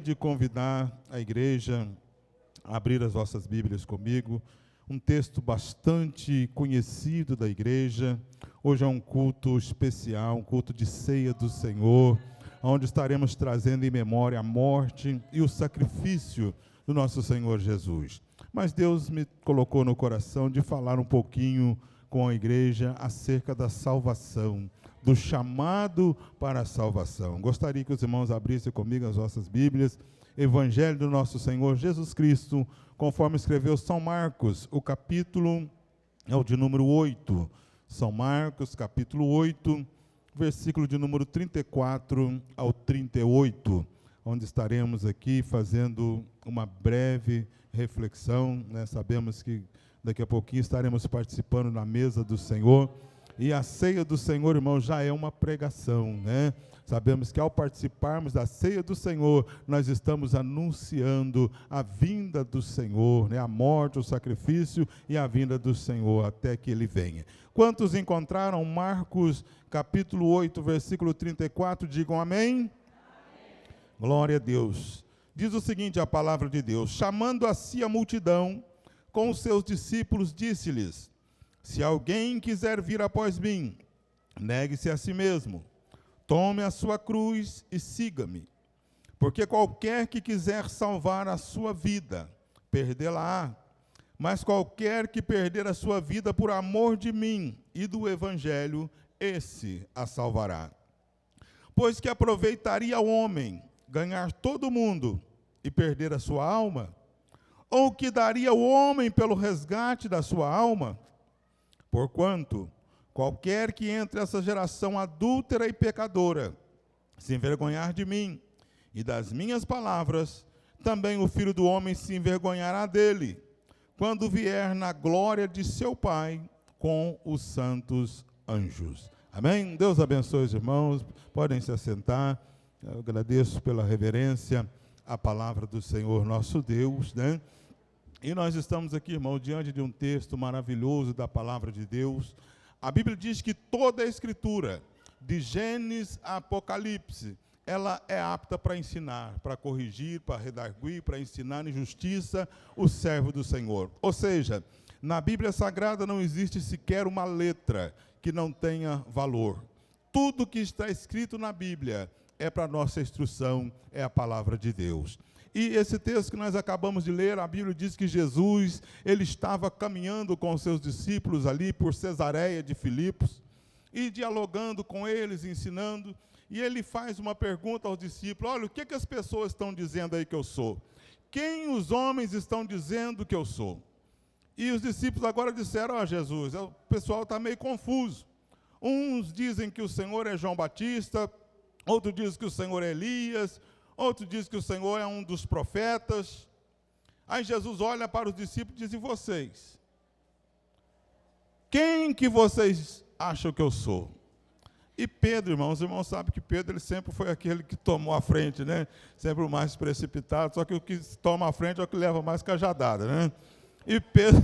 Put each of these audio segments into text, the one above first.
De convidar a igreja a abrir as vossas Bíblias comigo, um texto bastante conhecido da igreja. Hoje é um culto especial, um culto de ceia do Senhor, onde estaremos trazendo em memória a morte e o sacrifício do nosso Senhor Jesus. Mas Deus me colocou no coração de falar um pouquinho com a igreja acerca da salvação, do chamado para a salvação. Gostaria que os irmãos abrissem comigo as vossas Bíblias, Evangelho do nosso Senhor Jesus Cristo, conforme escreveu São Marcos, o capítulo é o de número 8. São Marcos, capítulo 8, versículo de número 34 ao 38, onde estaremos aqui fazendo uma breve reflexão, né? Sabemos que daqui a pouquinho estaremos participando na mesa do Senhor. E a ceia do Senhor, irmão, já é uma pregação, né? Sabemos que ao participarmos da ceia do Senhor, nós estamos anunciando a vinda do Senhor, né? A morte, o sacrifício e a vinda do Senhor até que Ele venha. Quantos encontraram Marcos capítulo 8, versículo 34? Digam amém. Amém. Glória a Deus. Diz o seguinte a palavra de Deus: chamando a si a multidão, com os seus discípulos, disse-lhes: se alguém quiser vir após mim, negue-se a si mesmo, tome a sua cruz e siga-me. Porque qualquer que quiser salvar a sua vida, perdê-la-á. Mas qualquer que perder a sua vida por amor de mim e do Evangelho, esse a salvará. Pois que aproveitaria o homem ganhar todo o mundo e perder a sua alma? Ou que daria o homem pelo resgate da sua alma? Porquanto, qualquer que entre essa geração adúltera e pecadora se envergonhar de mim e das minhas palavras, também o Filho do Homem se envergonhará dele, quando vier na glória de seu Pai com os santos anjos. Amém? Deus abençoe os irmãos, podem se assentar. Eu agradeço pela reverência à palavra do Senhor nosso Deus, né? E nós estamos aqui, irmão, diante de um texto maravilhoso da palavra de Deus. A Bíblia diz que toda a Escritura, de Gênesis a Apocalipse, ela é apta para ensinar, para corrigir, para redarguir, para ensinar em justiça o servo do Senhor. Ou seja, na Bíblia Sagrada não existe sequer uma letra que não tenha valor. Tudo que está escrito na Bíblia é para nossa instrução, é a palavra de Deus. E esse texto que nós acabamos de ler, a Bíblia diz que Jesus, ele estava caminhando com os seus discípulos ali por Cesareia de Filipos, e dialogando com eles, ensinando, e ele faz uma pergunta aos discípulos: olha, o que as pessoas estão dizendo aí que eu sou? Quem os homens estão dizendo que eu sou? E os discípulos agora disseram: ó, Jesus, o pessoal está meio confuso. Uns dizem que o Senhor é João Batista, outros dizem que o Senhor é Elias, outro diz que o Senhor é um dos profetas. Aí Jesus olha para os discípulos e diz: e vocês? Quem que vocês acham que eu sou? E Pedro, irmãos, os irmãos sabem que Pedro, ele sempre foi aquele que tomou a frente, né? Sempre o mais precipitado, só que o que toma a frente é o que leva mais cajadada, né? E Pedro,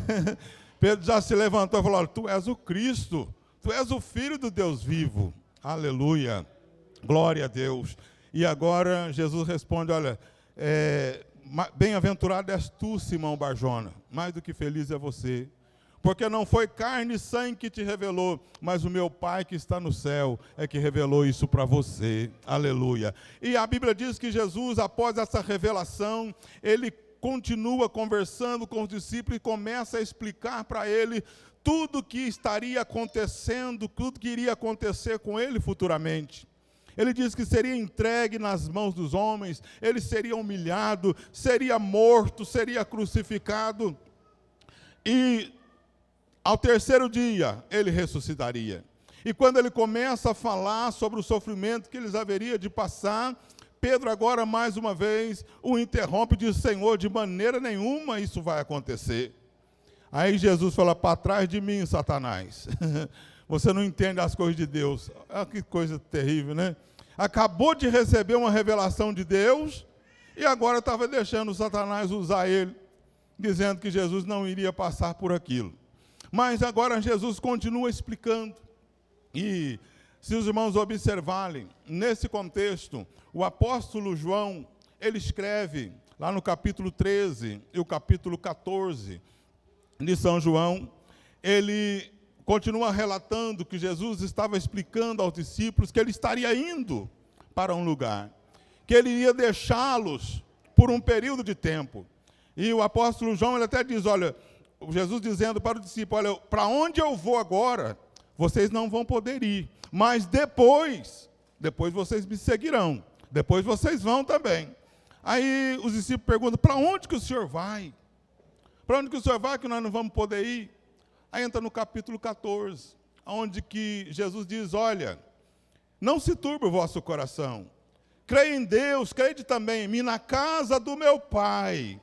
Pedro já se levantou e falou: olha, tu és o Cristo, tu és o Filho do Deus vivo. Aleluia, glória a Deus. E agora Jesus responde: olha, bem-aventurado és tu, Simão Barjona, mais do que feliz é você, porque não foi carne e sangue que te revelou, mas o meu Pai que está no céu é que revelou isso para você. Aleluia. E a Bíblia diz que Jesus, após essa revelação, ele continua conversando com os discípulos e começa a explicar para ele tudo o que estaria acontecendo, tudo que iria acontecer com ele futuramente. Ele diz que seria entregue nas mãos dos homens, ele seria humilhado, seria morto, seria crucificado, e ao terceiro dia ele ressuscitaria. E quando ele começa a falar sobre o sofrimento que eles haveriam de passar, Pedro agora mais uma vez o interrompe e diz: Senhor, de maneira nenhuma isso vai acontecer. Aí Jesus fala: para trás de mim, Satanás. Você não entende as coisas de Deus. Ah, que coisa terrível, né? Acabou de receber uma revelação de Deus e agora estava deixando Satanás usar ele, dizendo que Jesus não iria passar por aquilo. Mas agora Jesus continua explicando. E se os irmãos observarem, nesse contexto, o apóstolo João, ele escreve lá no capítulo 13 e o capítulo 14 de São João, ele continua relatando que Jesus estava explicando aos discípulos que ele estaria indo para um lugar, que ele iria deixá-los por um período de tempo. E o apóstolo João, ele até diz, olha, Jesus dizendo para o discípulo, olha, para onde eu vou agora, vocês não vão poder ir, mas depois vocês me seguirão, depois vocês vão também. Aí os discípulos perguntam, para onde que o senhor vai? Para onde que o senhor vai que nós não vamos poder ir? Aí entra no capítulo 14, onde que Jesus diz, olha, não se turbe o vosso coração, creia em Deus, crede também em mim, na casa do meu Pai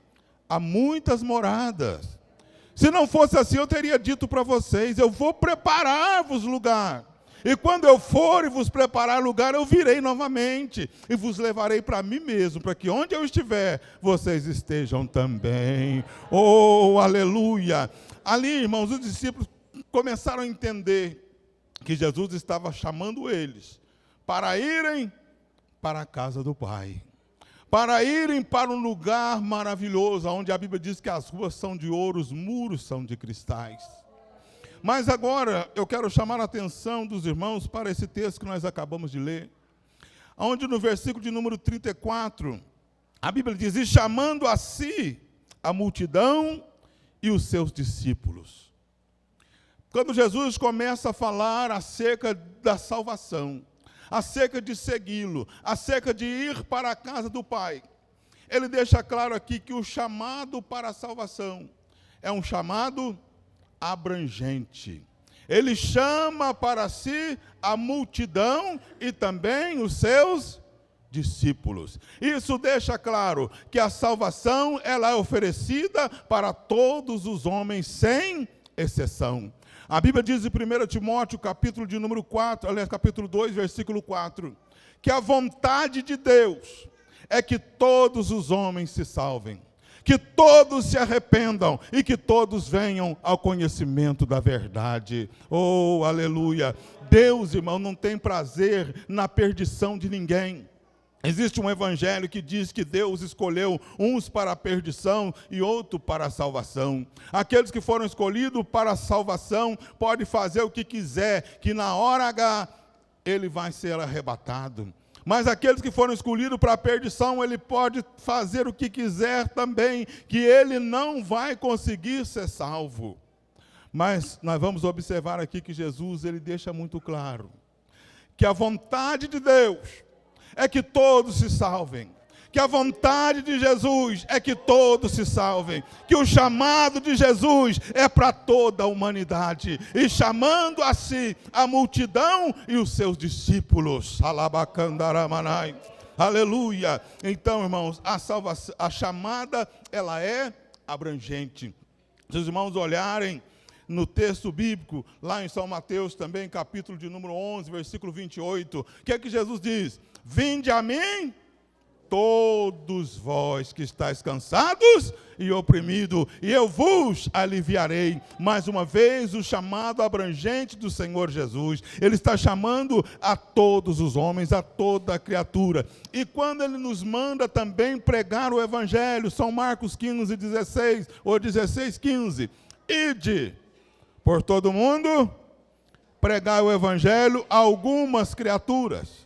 há muitas moradas. Se não fosse assim, eu teria dito para vocês, eu vou preparar-vos lugar. E quando eu for e vos preparar lugar, eu virei novamente e vos levarei para mim mesmo, para que onde eu estiver, vocês estejam também. Oh, aleluia! Ali, irmãos, os discípulos começaram a entender que Jesus estava chamando eles para irem para a casa do Pai, para irem para um lugar maravilhoso, onde a Bíblia diz que as ruas são de ouro, os muros são de cristais. Mas agora eu quero chamar a atenção dos irmãos para esse texto que nós acabamos de ler, onde no versículo de número 34, a Bíblia diz, e chamando a si a multidão e os seus discípulos. Quando Jesus começa a falar acerca da salvação, acerca de segui-lo, acerca de ir para a casa do Pai, ele deixa claro aqui que o chamado para a salvação é um chamado abrangente. Ele chama para si a multidão e também os seus discípulos. Isso deixa claro que a salvação ela é oferecida para todos os homens, sem exceção. A Bíblia diz em 1 Timóteo, capítulo de número 4, aliás, capítulo 2, versículo 4, que a vontade de Deus é que todos os homens se salvem, que todos se arrependam e que todos venham ao conhecimento da verdade. Oh, aleluia! Deus, irmão, não tem prazer na perdição de ninguém. Existe um evangelho que diz que Deus escolheu uns para a perdição e outros para a salvação. Aqueles que foram escolhidos para a salvação podem fazer o que quiser, que na hora H ele vai ser arrebatado. Mas aqueles que foram escolhidos para a perdição, ele pode fazer o que quiser também, que ele não vai conseguir ser salvo. Mas nós vamos observar aqui que Jesus ele deixa muito claro que a vontade de Deus é que todos se salvem, que a vontade de Jesus é que todos se salvem, que o chamado de Jesus é para toda a humanidade, e chamando a si a multidão e os seus discípulos. Alabacandaramanai. Aleluia! Então, irmãos, a chamada, ela é abrangente. Se os irmãos olharem no texto bíblico, lá em São Mateus também, capítulo de número 11, versículo 28, o que é que Jesus diz? Vinde a mim, todos vós que estáis cansados e oprimidos, e eu vos aliviarei. Mais uma vez, o chamado abrangente do Senhor Jesus. Ele está chamando a todos os homens, a toda a criatura. E quando ele nos manda também pregar o Evangelho, São Marcos 15, 16, ou 16, 15, ide por todo mundo, pregar o Evangelho a algumas criaturas.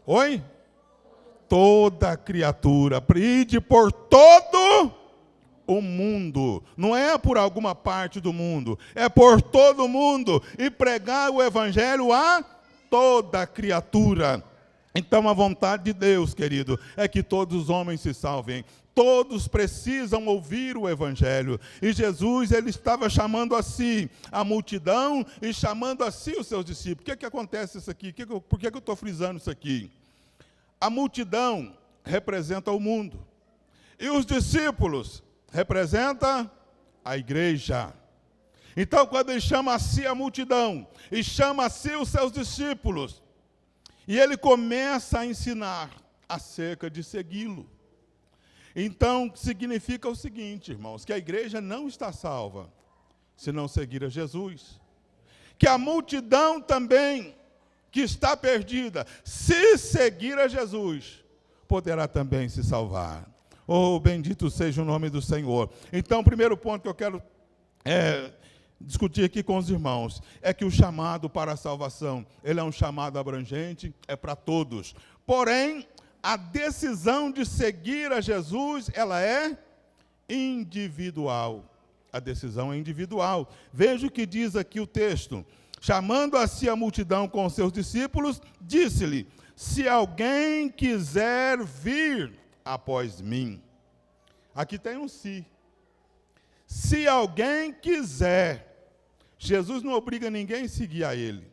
Oi? Toda criatura, ide por todo o mundo, não é por alguma parte do mundo, é por todo o mundo, e pregar o Evangelho a toda criatura. Então a vontade de Deus, querido, é que todos os homens se salvem. Todos precisam ouvir o Evangelho. E Jesus, ele estava chamando a si a multidão e chamando a si os seus discípulos. O que acontece isso aqui? Por que eu estou frisando isso aqui? A multidão representa o mundo. E os discípulos representam a igreja. Então, quando ele chama a si a multidão e chama a si os seus discípulos, e ele começa a ensinar acerca de segui-lo. Então, significa o seguinte, irmãos, que a igreja não está salva se não seguir a Jesus. Que a multidão também, que está perdida, se seguir a Jesus, poderá também se salvar. Oh, bendito seja o nome do Senhor. Então, o primeiro ponto que eu quero discutir aqui com os irmãos é que o chamado para a salvação, ele é um chamado abrangente, é para todos. Porém, a decisão de seguir a Jesus, ela é individual. A decisão é individual. Veja o que diz aqui o texto. Chamando a si a multidão com seus discípulos, disse-lhe: se alguém quiser vir após mim. Aqui tem um se. Se alguém quiser. Jesus não obriga ninguém a seguir a ele.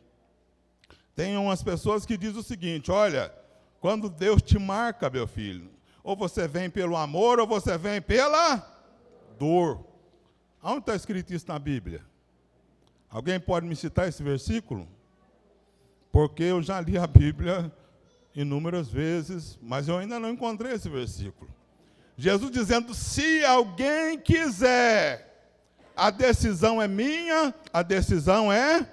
Tem umas pessoas que dizem o seguinte: olha, quando Deus te marca, meu filho, ou você vem pelo amor, ou você vem pela dor. Onde está escrito isso na Bíblia? Alguém pode me citar esse versículo? Porque eu já li a Bíblia inúmeras vezes, mas eu ainda não encontrei esse versículo. Jesus dizendo: se alguém quiser, a decisão é minha, a decisão é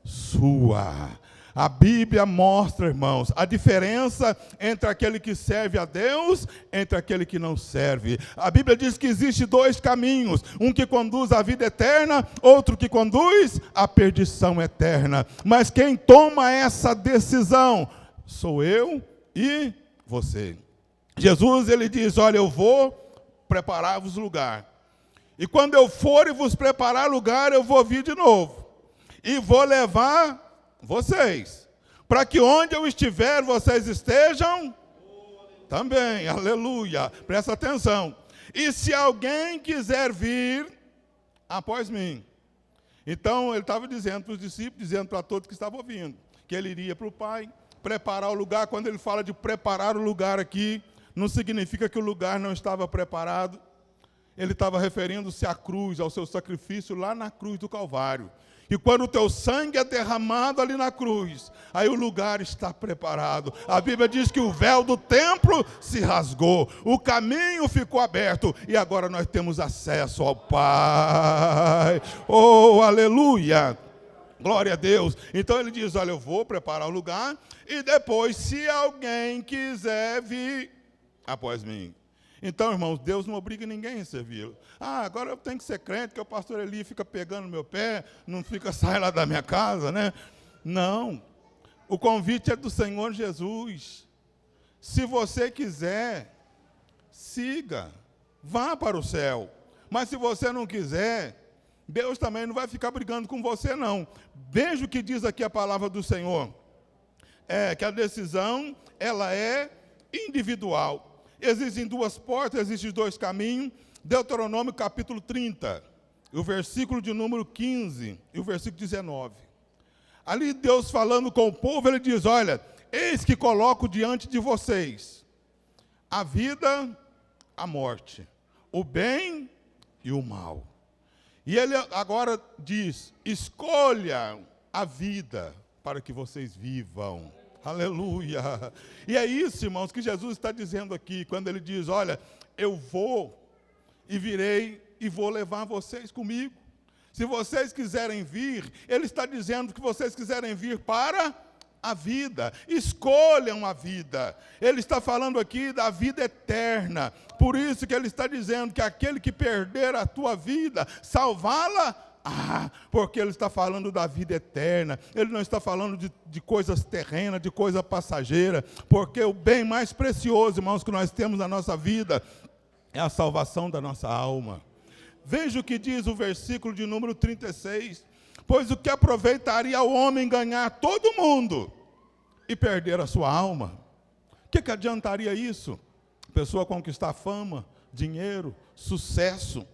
sua. A Bíblia mostra, irmãos, a diferença entre aquele que serve a Deus, entre aquele que não serve. A Bíblia diz que existe dois caminhos, um que conduz à vida eterna, outro que conduz à perdição eterna. Mas quem toma essa decisão sou eu e você. Jesus, ele diz: olha, eu vou preparar-vos lugar. E quando eu for e vos preparar lugar, eu vou vir de novo. E vou levar vocês, para que onde eu estiver, vocês estejam também. Aleluia. Presta atenção. E se alguém quiser vir após mim. Então, ele estava dizendo para os discípulos, dizendo para todos que estavam ouvindo, que ele iria para o Pai, preparar o lugar. Quando ele fala de preparar o lugar aqui, não significa que o lugar não estava preparado. Ele estava referindo-se à cruz, ao seu sacrifício lá na cruz do Calvário. E quando o teu sangue é derramado ali na cruz, aí o lugar está preparado. A Bíblia diz que o véu do templo se rasgou, o caminho ficou aberto, e agora nós temos acesso ao Pai. Oh, aleluia! Glória a Deus. Então ele diz: olha, eu vou preparar o lugar, e depois, se alguém quiser vir após mim. Então, irmãos, Deus não obriga ninguém a servi-lo. Ah, agora eu tenho que ser crente, que o pastor Eli fica pegando no meu pé, não fica saindo lá da minha casa, né? Não. O convite é do Senhor Jesus. Se você quiser, siga, vá para o céu. Mas se você não quiser, Deus também não vai ficar brigando com você, não. Veja o que diz aqui a palavra do Senhor. Que a decisão, ela é individual. Existem duas portas, existem dois caminhos. Deuteronômio capítulo 30, o versículo de número 15 e o versículo 19. Ali Deus falando com o povo, ele diz: olha, eis que coloco diante de vocês a vida, a morte, o bem e o mal. E ele agora diz: escolha a vida para que vocês vivam. Aleluia. E é isso, irmãos, que Jesus está dizendo aqui, quando ele diz: olha, eu vou e virei e vou levar vocês comigo. Se vocês quiserem vir, ele está dizendo que vocês quiserem vir para a vida, escolham a vida. Ele está falando aqui da vida eterna. Por isso que ele está dizendo que aquele que perder a tua vida, salvá-la, porque ele está falando da vida eterna. Ele não está falando de coisas terrenas, de coisa passageira, porque o bem mais precioso, irmãos, que nós temos na nossa vida é a salvação da nossa alma. Veja o que diz o versículo de número 36. Pois o que aproveitaria o homem ganhar todo mundo e perder a sua alma? O que adiantaria isso? A pessoa conquistar fama, dinheiro, sucesso,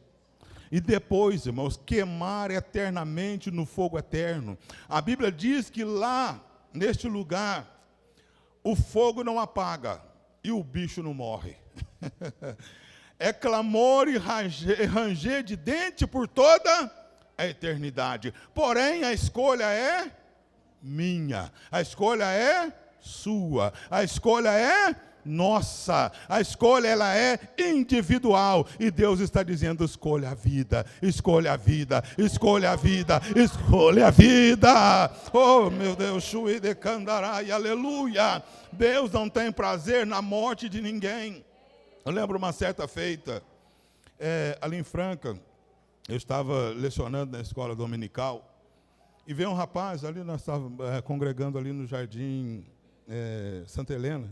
e depois, irmãos, queimar eternamente no fogo eterno. A Bíblia diz que lá, neste lugar, o fogo não apaga e o bicho não morre. É clamor e ranger de dente por toda a eternidade. Porém, a escolha é minha, a escolha é sua, a escolha é nossa. A escolha, ela é individual. E Deus está dizendo, escolha a vida, escolha a vida, escolha a vida, escolha a vida. Oh, meu Deus, Shui de Candarai, aleluia. Deus não tem prazer na morte de ninguém. Eu lembro uma certa feita, ali em Franca, eu estava lecionando na escola dominical, e veio um rapaz, ali nós estávamos congregando ali no Jardim Santa Helena,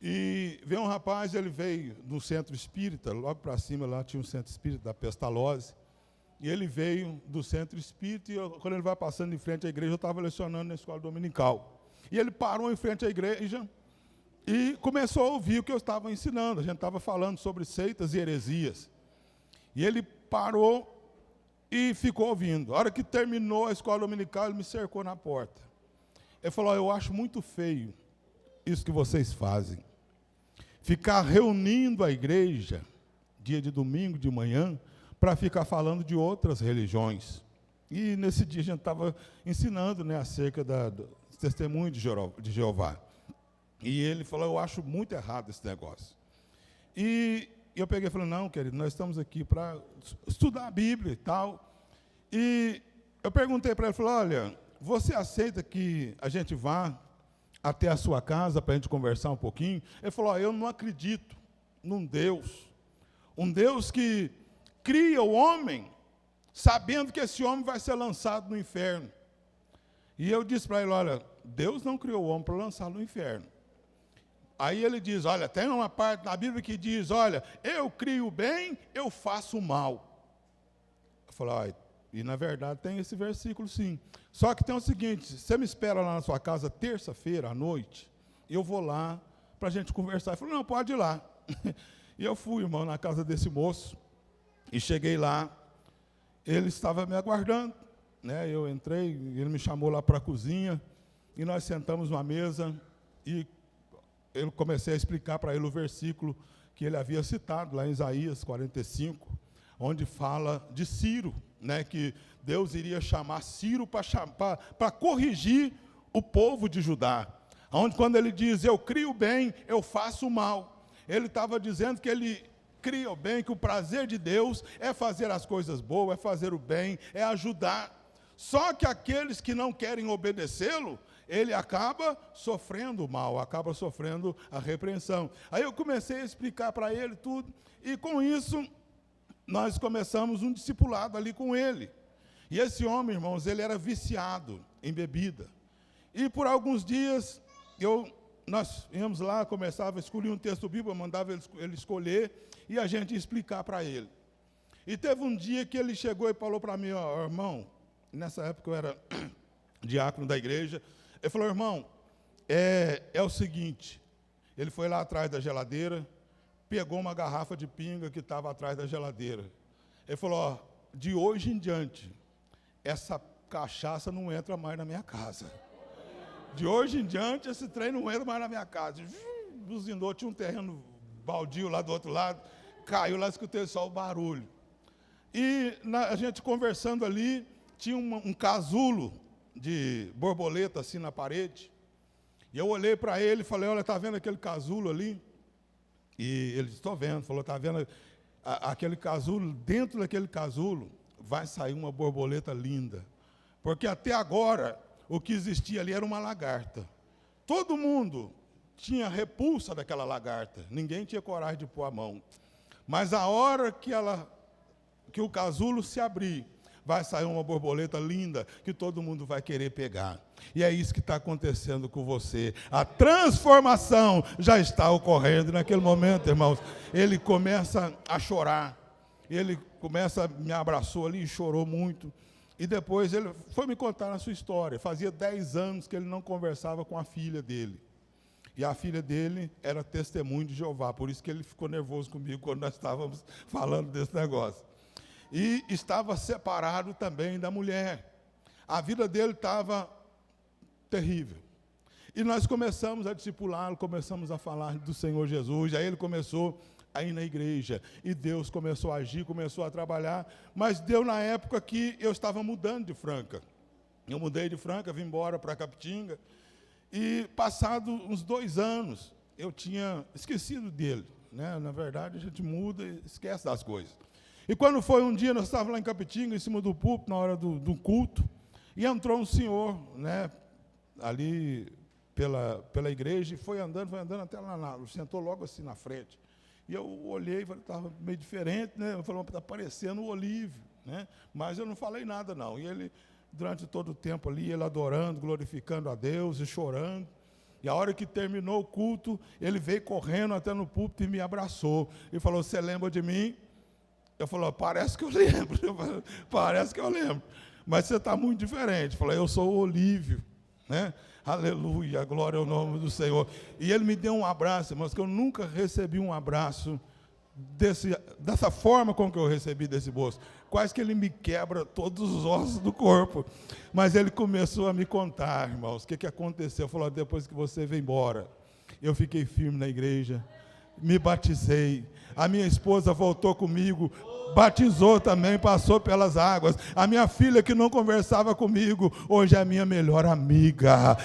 e veio um rapaz, ele veio do centro espírita, logo para cima lá tinha um centro espírita da Pestalozzi, e ele veio do centro espírita, e quando ele vai passando em frente à igreja, eu estava lecionando na escola dominical. E ele parou em frente à igreja e começou a ouvir o que eu estava ensinando. A gente estava falando sobre seitas e heresias. E ele parou e ficou ouvindo. A hora que terminou a escola dominical, ele me cercou na porta. Ele falou, eu acho muito feio isso que vocês fazem. Ficar reunindo a igreja, dia de domingo de manhã, para ficar falando de outras religiões. E nesse dia a gente estava ensinando, né, acerca do testemunho de Jeová. E ele falou, eu acho muito errado esse negócio. E eu peguei e falei, não, querido, nós estamos aqui para estudar a Bíblia e tal. E eu perguntei para ele, falei, olha, você aceita que a gente vá até a sua casa para a gente conversar um pouquinho? Ele falou, eu não acredito num Deus. Um Deus que cria o homem, sabendo que esse homem vai ser lançado no inferno. E eu disse para ele, olha, Deus não criou o homem para lançá-lo no inferno. Aí ele diz, olha, tem uma parte na Bíblia que diz, olha, eu crio o bem, eu faço o mal. Eu falei, olha, e na verdade tem esse versículo sim. Só que tem o seguinte, você me espera lá na sua casa terça-feira à noite, eu vou lá para a gente conversar. Ele falou, não, pode ir lá. E eu fui, irmão, na casa desse moço, e cheguei lá, ele estava me aguardando, né? Eu entrei, ele me chamou lá para a cozinha, e nós sentamos numa mesa, e eu comecei a explicar para ele o versículo que ele havia citado, lá em Isaías 45, onde fala de Ciro, né, que Deus iria chamar Ciro para corrigir o povo de Judá. Onde, quando ele diz, eu crio o bem, eu faço o mal, ele estava dizendo que ele cria o bem, que o prazer de Deus é fazer as coisas boas, é fazer o bem, é ajudar. Só que aqueles que não querem obedecê-lo, ele acaba sofrendo o mal, acaba sofrendo a repreensão. Aí eu comecei a explicar para ele tudo, e com isso, nós começamos um discipulado ali com ele. E esse homem, irmãos, ele era viciado em bebida. E por alguns dias, nós íamos lá, começava a escolher um texto bíblico, mandava ele escolher, e a gente ia explicar para ele. E teve um dia que ele chegou e falou para mim, ó, irmão, nessa época eu era diácono da igreja, ele falou, irmão, é o seguinte, ele foi lá atrás da geladeira, pegou uma garrafa de pinga que estava atrás da geladeira. Ele falou, ó, de hoje em diante, essa cachaça não entra mais na minha casa. De hoje em diante, esse trem não entra mais na minha casa. Buzinou, tinha um terreno baldio lá do outro lado, caiu lá, escutei só o barulho. E a gente conversando ali, tinha um casulo de borboleta assim na parede, e eu olhei para ele e falei, olha, está vendo aquele casulo ali? E ele disse, estou vendo, falou, está vendo aquele casulo, dentro daquele casulo vai sair uma borboleta linda, porque até agora o que existia ali era uma lagarta, todo mundo tinha repulsa daquela lagarta, ninguém tinha coragem de pôr a mão, mas a hora que o casulo se abrir, vai sair uma borboleta linda que todo mundo vai querer pegar. E é isso que está acontecendo com você. A transformação já está ocorrendo naquele momento, irmãos. Ele começa a chorar. Ele me abraçou ali e chorou muito. E depois ele foi me contar a sua história. Fazia 10 anos que ele não conversava com a filha dele. E a filha dele era testemunho de Jeová. Por isso que ele ficou nervoso comigo quando nós estávamos falando desse negócio. E estava separado também da mulher. A vida dele estava terrível. E nós começamos a discipulá-lo, começamos a falar do Senhor Jesus, aí ele começou a ir na igreja, e Deus começou a agir, começou a trabalhar, mas deu na época que eu estava mudando de Franca. Eu mudei de Franca, vim embora para Capitinga, e passado uns 2 anos, eu tinha esquecido dele, né? Na verdade, a gente muda e esquece das coisas. E quando foi um dia, nós estávamos lá em Capitinga, em cima do púlpito, na hora do culto, e entrou um senhor, né, ali pela igreja, e foi andando até lá, sentou logo assim na frente. E eu olhei, estava meio diferente, né? Eu falei, está parecendo o Olívio, né? Mas eu não falei nada, não. E ele, durante todo o tempo ali, ele adorando, glorificando a Deus e chorando. E a hora que terminou o culto, ele veio correndo até no púlpito e me abraçou. E falou, você lembra de mim? Eu falei, parece que eu lembro. Parece que eu lembro. Mas você está muito diferente. Eu falei, eu sou o Olívio, né? Aleluia, glória ao nome do Senhor. E ele me deu um abraço, mas que eu nunca recebi um abraço dessa forma como que eu recebi desse moço. Quase que ele me quebra todos os ossos do corpo. Mas ele começou a me contar, irmãos, o que aconteceu. Falou, depois que você veio embora, eu fiquei firme na igreja, me batizei, a minha esposa voltou comigo, batizou também, passou pelas águas. A minha filha que não conversava comigo, hoje é a minha melhor amiga.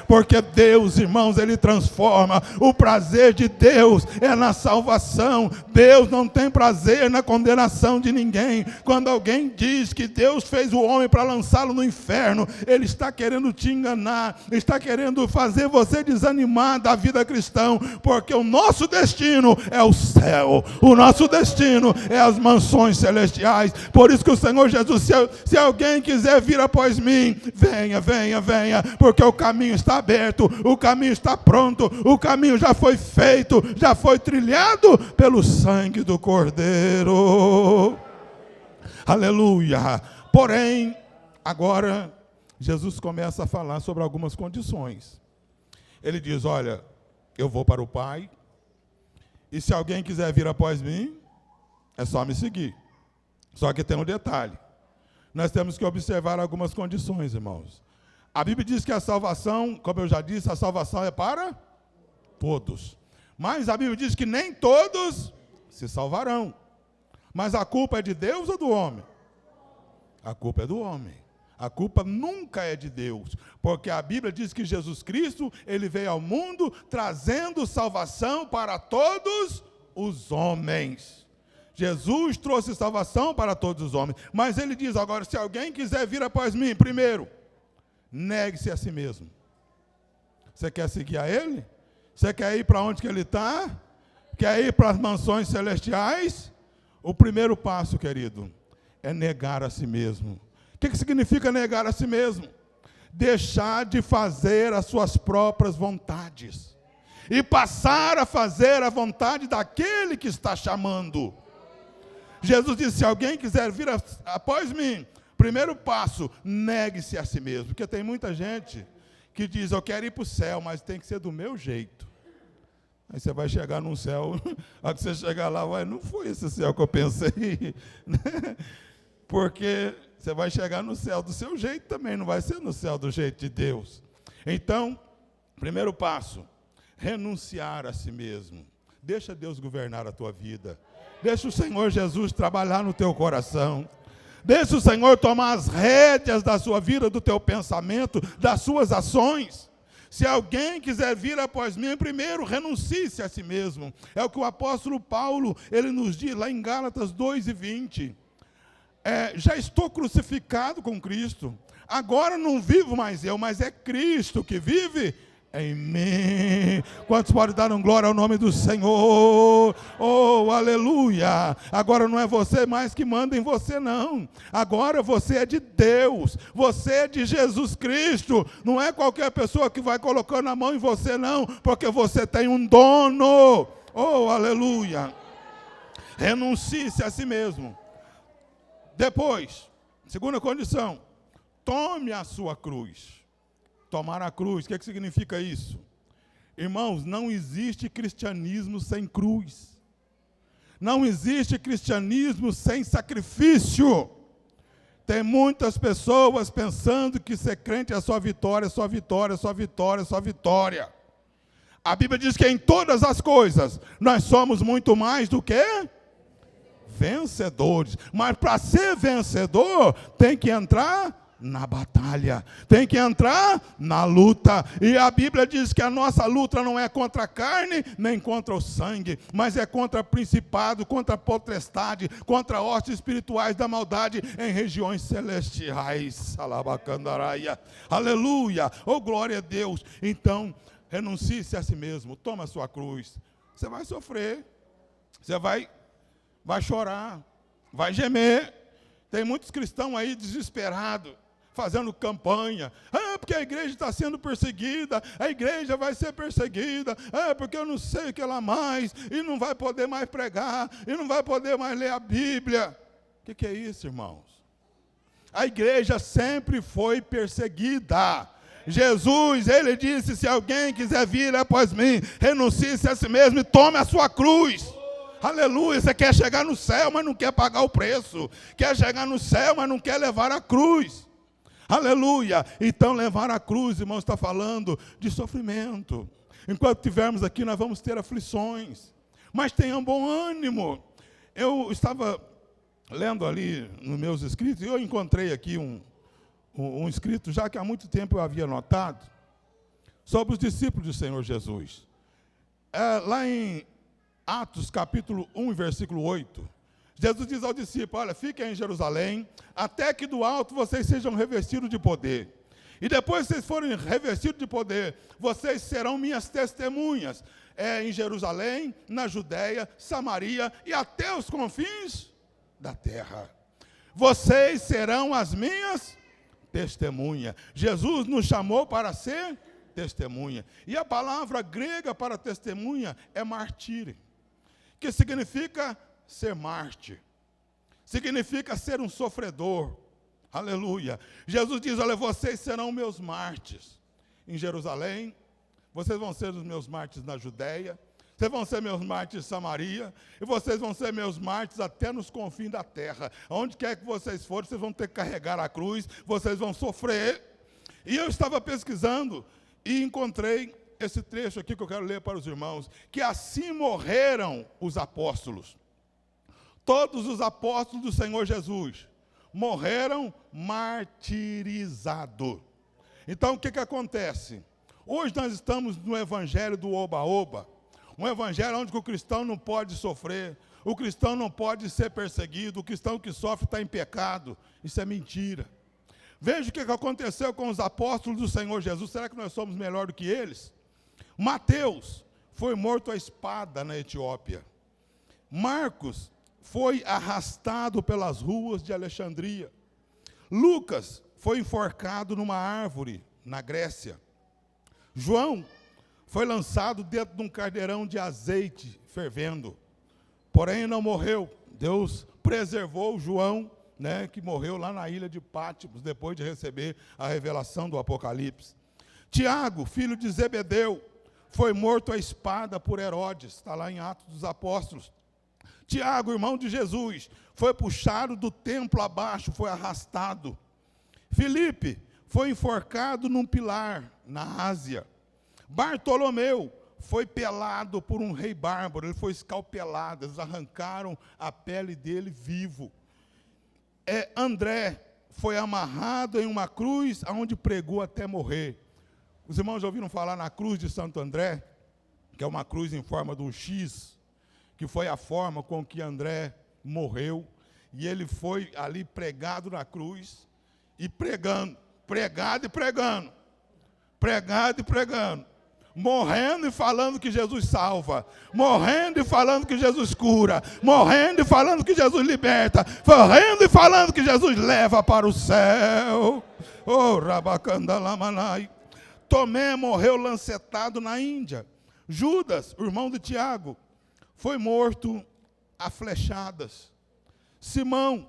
Porque Deus, irmãos, Ele transforma. O prazer de Deus é na salvação. Deus não tem prazer na condenação de ninguém. Quando alguém diz que Deus fez o homem para lançá-lo no inferno, ele está querendo te enganar, está querendo fazer você desanimar da vida cristã, porque o nosso destino é o céu. O nosso destino é as mansões celestiais. Por isso que o Senhor Jesus, se alguém quiser vir após mim, venha, venha, venha, porque o caminho está aberto, o caminho está pronto, o caminho já foi feito, já foi trilhado pelo sangue do Cordeiro. Aleluia. Porém, agora Jesus começa a falar sobre algumas condições. Ele diz, olha, eu vou para o Pai, e se alguém quiser vir após mim, é só me seguir. Só que tem um detalhe. Nós temos que observar algumas condições, irmãos. A Bíblia diz que a salvação, como eu já disse, a salvação é para todos. Mas a Bíblia diz que nem todos se salvarão. Mas a culpa é de Deus ou do homem? A culpa é do homem. A culpa nunca é de Deus, porque a Bíblia diz que Jesus Cristo, Ele veio ao mundo trazendo salvação para todos os homens. Jesus trouxe salvação para todos os homens, mas Ele diz agora, se alguém quiser vir após mim, primeiro, negue-se a si mesmo. Você quer seguir a Ele? Você quer ir para onde que Ele está? Quer ir para as mansões celestiais? O primeiro passo, querido, é negar a si mesmo. O que significa negar a si mesmo? Deixar de fazer as suas próprias vontades e passar a fazer a vontade daquele que está chamando. Jesus disse, se alguém quiser vir após mim, primeiro passo, negue-se a si mesmo. Porque tem muita gente que diz, eu quero ir para o céu, mas tem que ser do meu jeito. Aí você vai chegar num céu, a que você chegar lá, não foi esse céu que eu pensei. Porque você vai chegar no céu do seu jeito também, não vai ser no céu do jeito de Deus. Então, primeiro passo, renunciar a si mesmo. Deixa Deus governar a tua vida. Deixa o Senhor Jesus trabalhar no teu coração. Deixa o Senhor tomar as rédeas da sua vida, do teu pensamento, das suas ações. Se alguém quiser vir após mim, primeiro renuncie-se a si mesmo. É o que o apóstolo Paulo, ele nos diz lá em Gálatas 2:20. Já estou crucificado com Cristo, agora não vivo mais eu, mas é Cristo que vive em mim. Quantos podem dar um glória ao nome do Senhor? Oh, aleluia! Agora não é você mais que manda em você, não. Agora você é de Deus, você é de Jesus Cristo. Não é qualquer pessoa que vai colocando a mão em você, não, porque você tem um dono. Oh, aleluia! Renuncie-se a si mesmo. Depois, segunda condição, tome a sua cruz. Tomar a cruz, o que significa isso? Irmãos, não existe cristianismo sem cruz. Não existe cristianismo sem sacrifício. Tem muitas pessoas pensando que ser crente é só vitória, só vitória, só vitória, só vitória. A Bíblia diz que em todas as coisas nós somos muito mais do que vencedores. Mas para ser vencedor, tem que entrar na batalha, tem que entrar na luta. E a Bíblia diz que a nossa luta não é contra a carne, nem contra o sangue, mas é contra principado, contra potestade, contra hostes espirituais da maldade em regiões celestiais. Alabacandaraia. Aleluia, oh glória a Deus. Então, renuncie-se a si mesmo, toma a sua cruz. Você vai sofrer, você vai chorar, vai gemer. Tem muitos cristãos aí desesperados, fazendo campanha. Porque a igreja está sendo perseguida, a igreja vai ser perseguida, porque eu não sei o que ela mais, e não vai poder mais pregar, e não vai poder mais ler a Bíblia. O que é isso, irmãos? A igreja sempre foi perseguida. Jesus, ele disse, se alguém quiser vir após mim, renuncie-se a si mesmo e tome a sua cruz. Aleluia, você quer chegar no céu, mas não quer pagar o preço. Quer chegar no céu, mas não quer levar a cruz. Aleluia. Então levar a cruz, irmãos, está falando de sofrimento. Enquanto estivermos aqui, nós vamos ter aflições. Mas tenham bom ânimo. Eu estava lendo ali nos meus escritos, e eu encontrei aqui um escrito, já que há muito tempo eu havia notado, sobre os discípulos do Senhor Jesus. Lá em Atos capítulo 1, versículo 8, Jesus diz ao discípulo, olha, fiquem em Jerusalém, até que do alto vocês sejam revestidos de poder. E depois que vocês forem revestidos de poder, vocês serão minhas testemunhas, em Jerusalém, na Judéia, Samaria e até os confins da terra. Vocês serão as minhas testemunhas. Jesus nos chamou para ser testemunha. E a palavra grega para testemunha é martírio, que significa ser mártir, significa ser um sofredor. Aleluia. Jesus diz, olha, vocês serão meus mártires em Jerusalém, vocês vão ser os meus mártires na Judéia, vocês vão ser meus mártires em Samaria, e vocês vão ser meus mártires até nos confins da terra. Onde quer que vocês forem, vocês vão ter que carregar a cruz, vocês vão sofrer. E eu estava pesquisando e encontrei esse trecho aqui que eu quero ler para os irmãos, que assim morreram os apóstolos. Todos os apóstolos do Senhor Jesus morreram martirizados. Então, o que acontece? Hoje nós estamos no evangelho do oba-oba, um evangelho onde o cristão não pode sofrer, o cristão não pode ser perseguido, o cristão que sofre está em pecado. Isso é mentira. Veja o que aconteceu com os apóstolos do Senhor Jesus. Será que nós somos melhor do que eles? Mateus foi morto à espada na Etiópia. Marcos foi arrastado pelas ruas de Alexandria. Lucas foi enforcado numa árvore na Grécia. João foi lançado dentro de um caldeirão de azeite fervendo. Porém não morreu. Deus preservou João, que morreu lá na ilha de Pátimos, depois de receber a revelação do Apocalipse. Tiago, filho de Zebedeu, foi morto à espada por Herodes, está lá em Atos dos Apóstolos. Tiago, irmão de Jesus, foi puxado do templo abaixo, foi arrastado. Filipe foi enforcado num pilar na Ásia. Bartolomeu foi pelado por um rei bárbaro, ele foi escalpelado, eles arrancaram a pele dele vivo. André foi amarrado em uma cruz, onde pregou até morrer. Os irmãos já ouviram falar na cruz de Santo André, que é uma cruz em forma de um X, que foi a forma com que André morreu, e ele foi ali pregado na cruz, e pregando, pregado e pregando, pregado e pregando, morrendo e falando que Jesus salva, morrendo e falando que Jesus cura, morrendo e falando que Jesus liberta, morrendo e falando que Jesus leva para o céu. Oh, Rabacandalamanai. Tomé morreu lancetado na Índia. Judas, o irmão de Tiago, foi morto a flechadas. Simão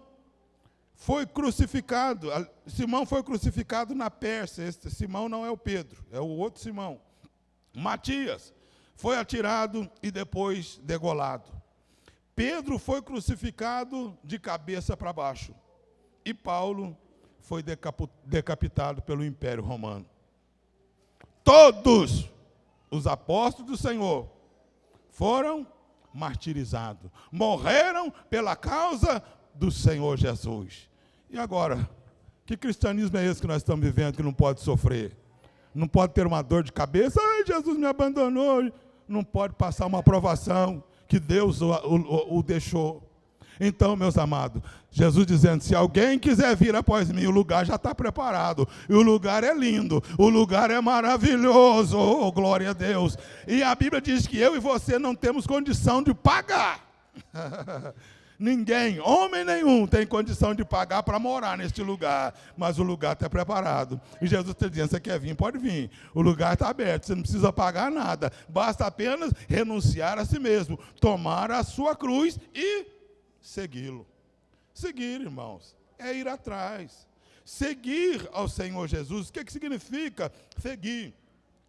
foi crucificado. Simão foi crucificado na Pérsia. Este Simão não é o Pedro, é o outro Simão. Matias foi atirado e depois degolado. Pedro foi crucificado de cabeça para baixo. E Paulo foi decapitado pelo Império Romano. Todos os apóstolos do Senhor foram martirizados, morreram pela causa do Senhor Jesus. E agora, o Que cristianismo é esse que nós estamos vivendo, que não pode sofrer? Não pode ter uma dor de cabeça, ai, Jesus me abandonou. Não pode passar uma provação que Deus o deixou. Então, meus amados, Jesus dizendo, se alguém quiser vir após mim, o lugar já está preparado. E o lugar é lindo, o lugar é maravilhoso, oh, glória a Deus. E a Bíblia diz que eu e você não temos condição de pagar. Ninguém, homem nenhum, tem condição de pagar para morar neste lugar. Mas o lugar está preparado. E Jesus está dizendo, você quer vir? Pode vir. O lugar está aberto, você não precisa pagar nada. Basta apenas renunciar a si mesmo, tomar a sua cruz e segui-lo. Seguir, irmãos, é ir atrás. Seguir ao Senhor Jesus. O que significa seguir?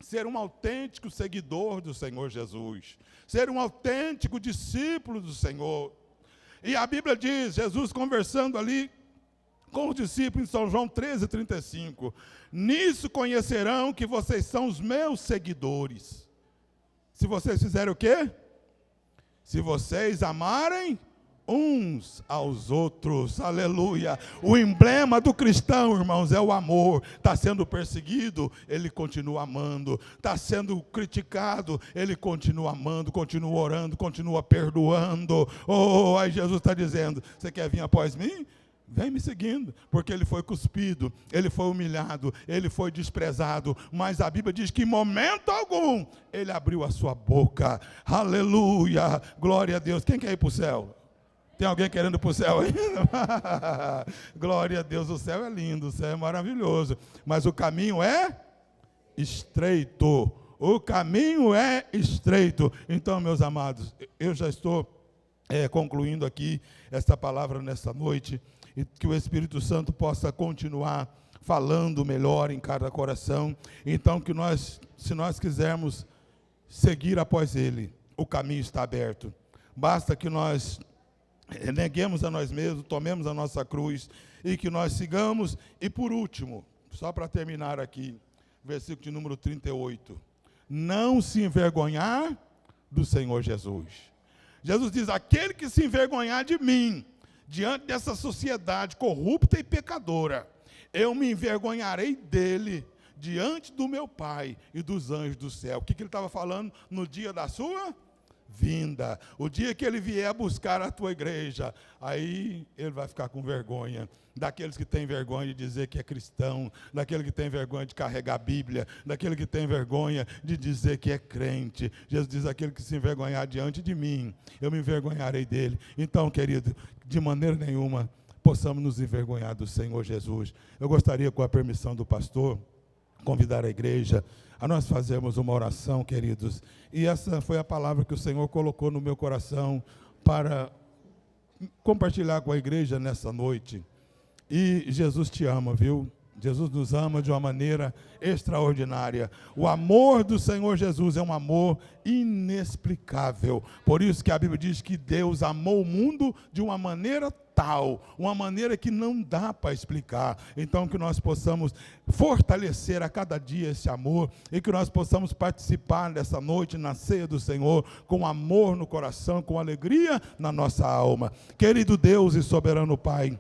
Ser um autêntico seguidor do Senhor Jesus. Ser um autêntico discípulo do Senhor. E a Bíblia diz, Jesus conversando ali com os discípulos em São João 13:35, nisso conhecerão que vocês são os meus seguidores. Se vocês fizerem o quê? Se vocês amarem uns aos outros, aleluia. O emblema do cristão, irmãos, é o amor. Está sendo perseguido, ele continua amando. Está sendo criticado, ele continua amando, continua orando, continua perdoando. Oh, aí Jesus está dizendo, você quer vir após mim? Vem me seguindo, porque ele foi cuspido, ele foi humilhado, ele foi desprezado, mas a Bíblia diz que em momento algum, ele abriu a sua boca. Aleluia, glória a Deus. Quem quer ir para o céu? Tem alguém querendo ir para o céu ainda? Glória a Deus, o céu é lindo, o céu é maravilhoso. Mas o caminho é estreito. O caminho é estreito. Então, meus amados, eu já estou concluindo aqui esta palavra nesta noite. E que o Espírito Santo possa continuar falando melhor em cada coração. Então, que nós, se nós quisermos seguir após Ele, o caminho está aberto. Basta que nós neguemos a nós mesmos, tomemos a nossa cruz e que nós sigamos. E por último, só para terminar aqui, versículo de número 38, não se envergonhar do Senhor Jesus. Jesus diz, aquele que se envergonhar de mim, diante dessa sociedade corrupta e pecadora, eu me envergonharei dele, diante do meu Pai e dos anjos do céu. O que ele estava falando no dia da sua vinda, o dia que ele vier buscar a tua igreja, aí ele vai ficar com vergonha, daqueles que têm vergonha de dizer que é cristão, daquele que tem vergonha de carregar a Bíblia, daquele que tem vergonha de dizer que é crente. Jesus diz, aquele que se envergonhar diante de mim, eu me envergonharei dele. Então, querido, de maneira nenhuma possamos nos envergonhar do Senhor Jesus. Eu gostaria, com a permissão do pastor, convidar a igreja a nós fazermos uma oração, queridos. E essa foi a palavra que o Senhor colocou no meu coração para compartilhar com a igreja nessa noite. E Jesus te ama, viu? Jesus nos ama de uma maneira extraordinária. O amor do Senhor Jesus é um amor inexplicável. Por isso que a Bíblia diz que Deus amou o mundo de uma maneira tal, uma maneira que não dá para explicar. Então que nós possamos fortalecer a cada dia esse amor e que nós possamos participar dessa noite na ceia do Senhor com amor no coração, com alegria na nossa alma. Querido Deus e soberano Pai,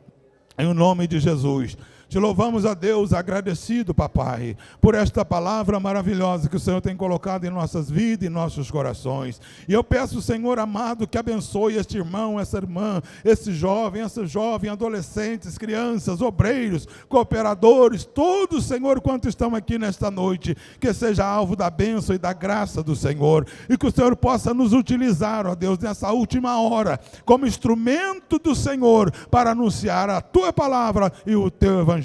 em nome de Jesus, te louvamos a Deus, agradecido, papai, por esta palavra maravilhosa que o Senhor tem colocado em nossas vidas e em nossos corações. E eu peço, Senhor amado, que abençoe este irmão, essa irmã, essa jovem, adolescentes, crianças, obreiros, cooperadores, todos, Senhor, quantos estão aqui nesta noite, que seja alvo da bênção e da graça do Senhor, e que o Senhor possa nos utilizar, ó Deus, nessa última hora, como instrumento do Senhor, para anunciar a tua palavra e o teu evangelho.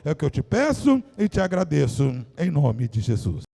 É o que eu te peço e te agradeço, em nome de Jesus.